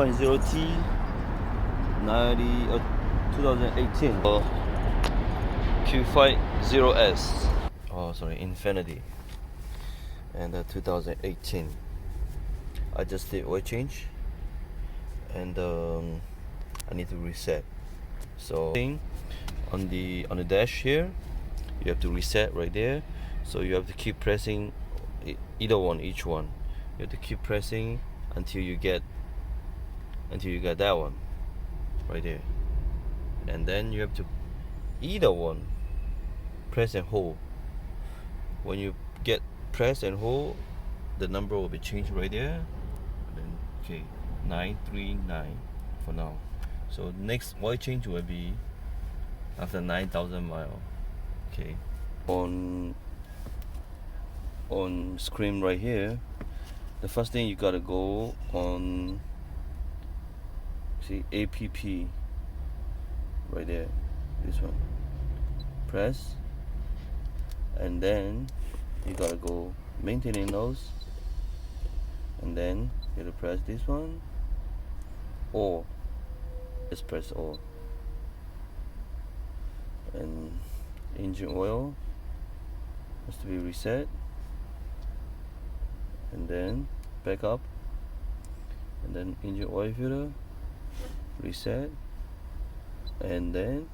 2.0T 2018 Q50S. Oh, sorry, Infiniti. And 2018. I just did oil change, and I need to reset. So on the dash here, you have to reset right there. So you have to keep pressing either one, each one. You have to keep pressing until you get that one right there, and then you have to either one press and hold. When you get press and hold, the number will be changed right there. Then okay, 939 for now. So next oil change will be after 9,000 mile. Okay, on screen right here, the first thing you gotta go on, see APP right there, this one, press, and then you gotta go maintaining those, and then you gotta press this one, or just press all. And engine oil has to be reset, and then back up, and then engine oil filter reset, and then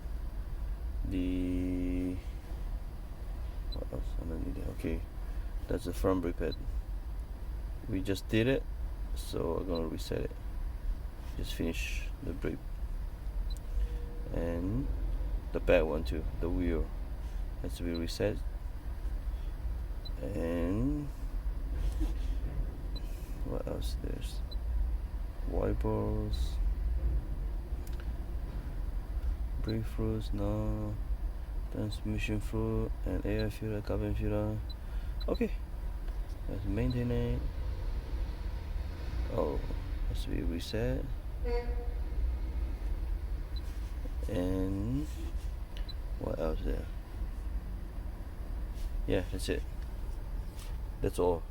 the what else underneath it? Okay, that's the front brake pad. We just did it, so I'm gonna reset it. Just finish the brake, and the back one too, the wheel has to be reset, and what else? There's wipers, brake fluids, no, transmission fluid, and air filter, cabin filter. Okay, let's maintain it. Oh, has to be reset, and what else there? Yeah, that's it. That's all.